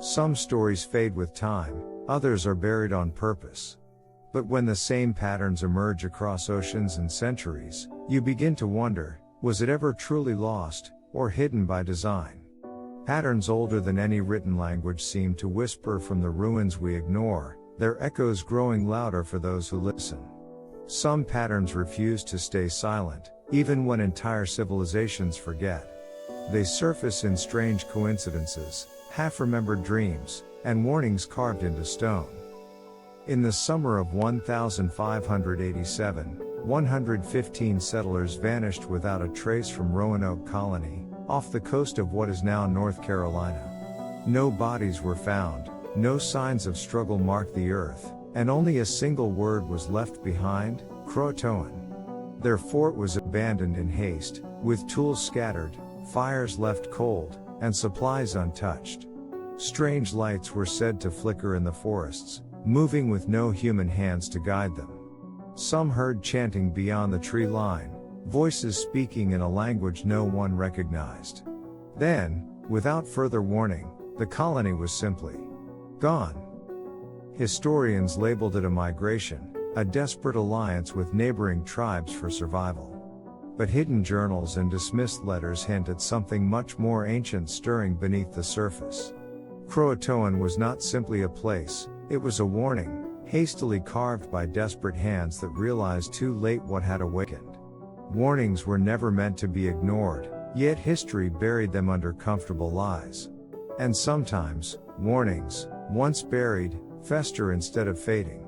Some stories fade with time, others are buried on purpose. But when the same patterns emerge across oceans and centuries, you begin to wonder, was it ever truly lost, or hidden by design? Patterns older than any written language seem to whisper from the ruins we ignore, their echoes growing louder for those who listen. Some patterns refuse to stay silent, even when entire civilizations forget. They surface in strange coincidences, half-remembered dreams, and warnings carved into stone. In the summer of 1587, 115 settlers vanished without a trace from Roanoke Colony, off the coast of what is now North Carolina. No bodies were found, no signs of struggle marked the earth, and only a single word was left behind: Croatoan. Their fort was abandoned in haste, with tools scattered, fires left cold, and supplies untouched. Strange lights were said to flicker in the forests, moving with no human hands to guide them. Some heard chanting beyond the tree line, voices speaking in a language no one recognized. Then, without further warning, the colony was simply gone. Historians labeled it a migration, a desperate alliance with neighboring tribes for survival. But hidden journals and dismissed letters hint at something much more ancient stirring beneath the surface. Croatoan was not simply a place, it was a warning, hastily carved by desperate hands that realized too late what had awakened. Warnings were never meant to be ignored, yet history buried them under comfortable lies. And sometimes, warnings, once buried, fester instead of fading.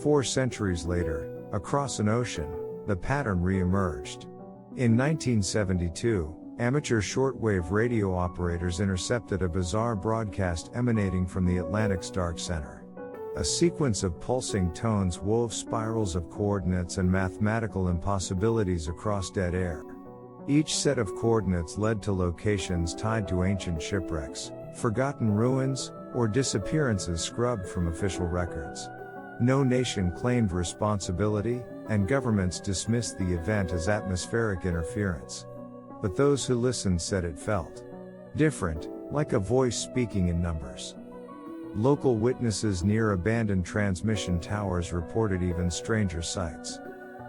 4 centuries later, across an ocean, the pattern re-emerged. In 1972, amateur shortwave radio operators intercepted a bizarre broadcast emanating from the Atlantic's dark center. A sequence of pulsing tones wove spirals of coordinates and mathematical impossibilities across dead air. Each set of coordinates led to locations tied to ancient shipwrecks, forgotten ruins, or disappearances scrubbed from official records. No nation claimed responsibility, and governments dismissed the event as atmospheric interference. But those who listened said it felt different, like a voice speaking in numbers. Local witnesses near abandoned transmission towers reported even stranger sights.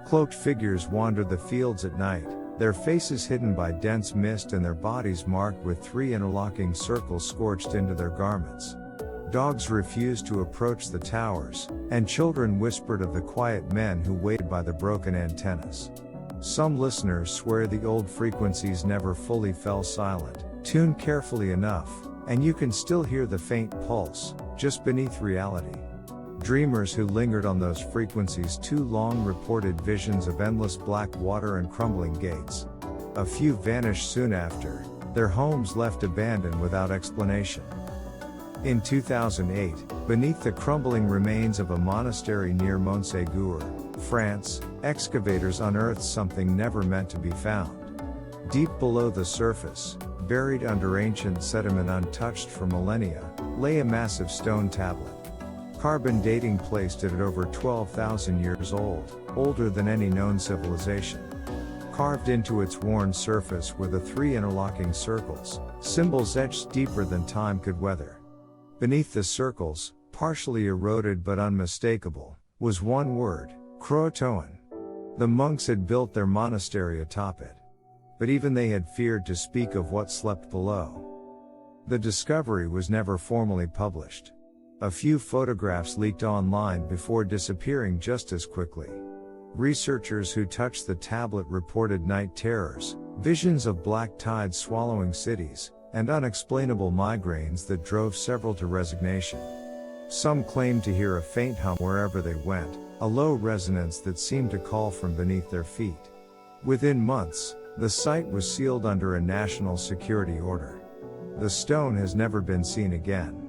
Cloaked figures wandered the fields at night, their faces hidden by dense mist and their bodies marked with 3 interlocking circles scorched into their garments. Dogs refused to approach the towers, and children whispered of the quiet men who waited by the broken antennas. Some listeners swear the old frequencies never fully fell silent, tuned carefully enough, and you can still hear the faint pulse, just beneath reality. Dreamers who lingered on those frequencies too long reported visions of endless black water and crumbling gates. A few vanished soon after, their homes left abandoned without explanation. In 2008, beneath the crumbling remains of a monastery near Montségur, France, excavators unearthed something never meant to be found. Deep below the surface, buried under ancient sediment untouched for millennia, lay a massive stone tablet. Carbon dating placed it at over 12,000 years old, older than any known civilization. Carved into its worn surface were the 3 interlocking circles, symbols etched deeper than time could weather. Beneath the circles, partially eroded but unmistakable, was one word: Croatoan. The monks had built their monastery atop it. But even they had feared to speak of what slept below. The discovery was never formally published. A few photographs leaked online before disappearing just as quickly. Researchers who touched the tablet reported night terrors, visions of black tides swallowing cities, and unexplainable migraines that drove several to resignation. Some claimed to hear a faint hum wherever they went, a low resonance that seemed to call from beneath their feet. Within months, the site was sealed under a national security order. The stone has never been seen again.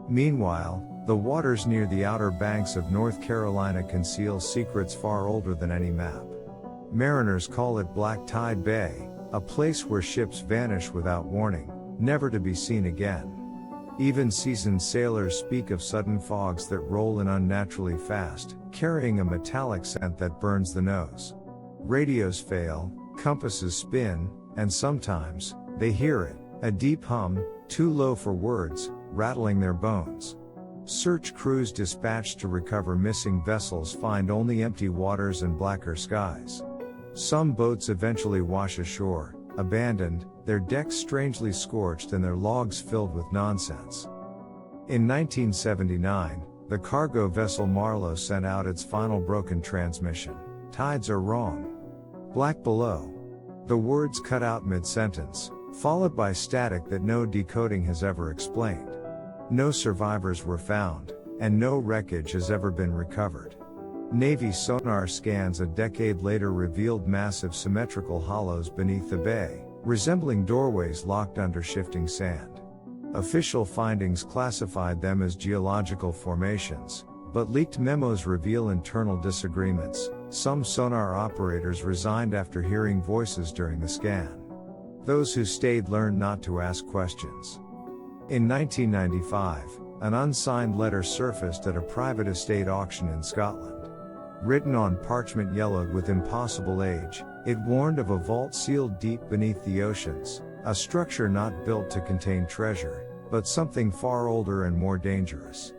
Meanwhile, the waters near the outer banks of North Carolina conceal secrets far older than any map. Mariners call it Black Tide Bay, a place where ships vanish without warning, never to be seen again. Even seasoned sailors speak of sudden fogs that roll in unnaturally fast, carrying a metallic scent that burns the nose. Radios fail, compasses spin, and sometimes, they hear it, a deep hum, too low for words, rattling their bones. Search crews dispatched to recover missing vessels find only empty waters and blacker skies. Some boats eventually wash ashore, abandoned, their decks strangely scorched and their logs filled with nonsense. In 1979, the cargo vessel Marlow sent out its final broken transmission. Tides are wrong. Black below. The words cut out mid-sentence, followed by static that no decoding has ever explained. No survivors were found, and no wreckage has ever been recovered. Navy sonar scans a decade later revealed massive symmetrical hollows beneath the bay, resembling doorways locked under shifting sand. Official findings classified them as geological formations, but leaked memos reveal internal disagreements. Some sonar operators resigned after hearing voices during the scan. Those who stayed learned not to ask questions. In 1995, an unsigned letter surfaced at a private estate auction in Scotland. Written on parchment yellowed with impossible age, it warned of a vault sealed deep beneath the oceans, a structure not built to contain treasure, but something far older and more dangerous.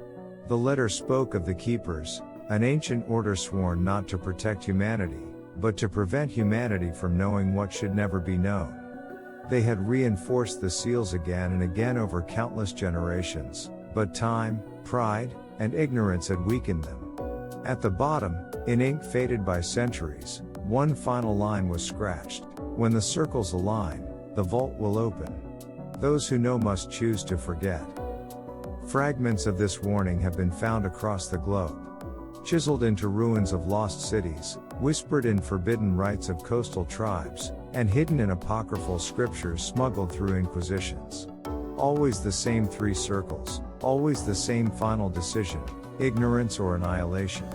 The letter spoke of the Keepers, an ancient order sworn not to protect humanity, but to prevent humanity from knowing what should never be known. They had reinforced the seals again and again over countless generations, but time, pride, and ignorance had weakened them. At the bottom, in ink faded by centuries, one final line was scratched: "When the circles align, the vault will open. Those who know must choose to forget." Fragments of this warning have been found across the globe. Chiseled into ruins of lost cities, whispered in forbidden rites of coastal tribes, and hidden in apocryphal scriptures smuggled through inquisitions. Always the same three circles, always the same final decision: ignorance or annihilation.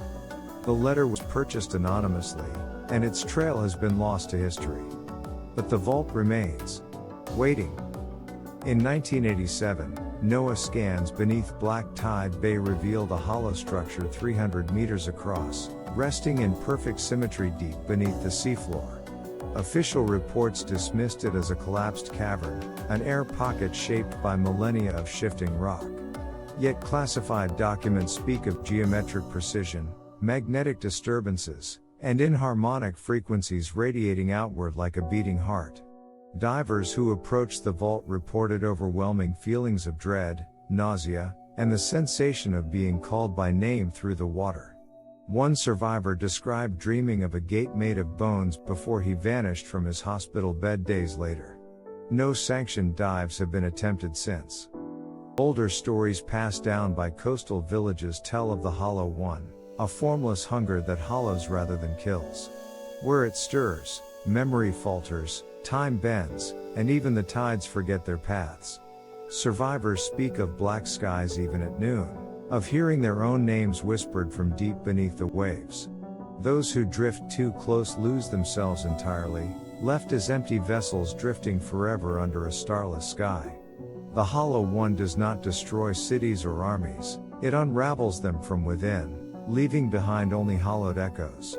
The letter was purchased anonymously, and its trail has been lost to history. But the vault remains, waiting. In 1987, NOAA scans beneath Black Tide Bay revealed a hollow structure 300 meters across, resting in perfect symmetry deep beneath the seafloor. Official reports dismissed it as a collapsed cavern, an air pocket shaped by millennia of shifting rock. Yet classified documents speak of geometric precision, magnetic disturbances, and inharmonic frequencies radiating outward like a beating heart. Divers who approached the vault reported overwhelming feelings of dread, nausea, and the sensation of being called by name through the water. One survivor described dreaming of a gate made of bones before he vanished from his hospital bed days later. No sanctioned dives have been attempted since. Older stories passed down by coastal villages tell of the Hollow One, a formless hunger that hollows rather than kills. Where it stirs, memory falters, time bends, and even the tides forget their paths. Survivors speak of black skies even at noon, of hearing their own names whispered from deep beneath the waves. Those who drift too close lose themselves entirely, left as empty vessels drifting forever under a starless sky. The Hollow One does not destroy cities or armies, it unravels them from within, leaving behind only hollowed echoes.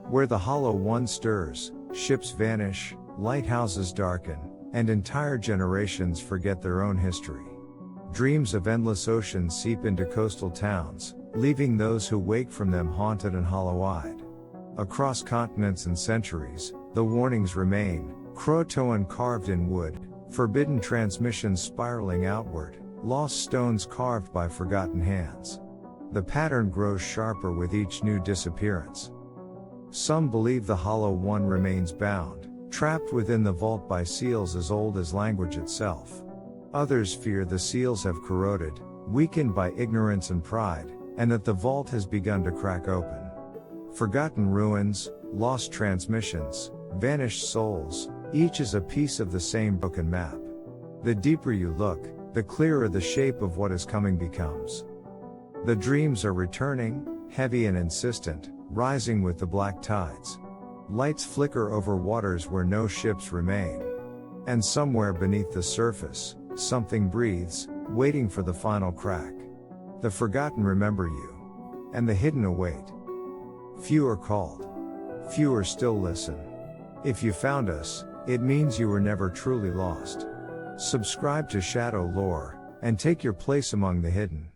Where the Hollow One stirs, ships vanish, lighthouses darken, and entire generations forget their own history. Dreams of endless oceans seep into coastal towns, leaving those who wake from them haunted and hollow-eyed. Across continents and centuries, the warnings remain: Croatoan carved in wood, forbidden transmissions spiraling outward, lost stones carved by forgotten hands. The pattern grows sharper with each new disappearance. Some believe the Hollow One remains bound, trapped within the vault by seals as old as language itself. Others fear the seals have corroded, weakened by ignorance and pride, and that the vault has begun to crack open. Forgotten ruins, lost transmissions, vanished souls, each is a piece of the same broken map. The deeper you look, the clearer the shape of what is coming becomes. The dreams are returning, heavy and insistent, rising with the black tides. Lights flicker over waters where no ships remain. And somewhere beneath the surface, something breathes, waiting for the final crack. The forgotten remember you. And the hidden await. Few are called. Fewer still listen. If you found us, it means you were never truly lost. Subscribe to Shadow Lore, and take your place among the hidden.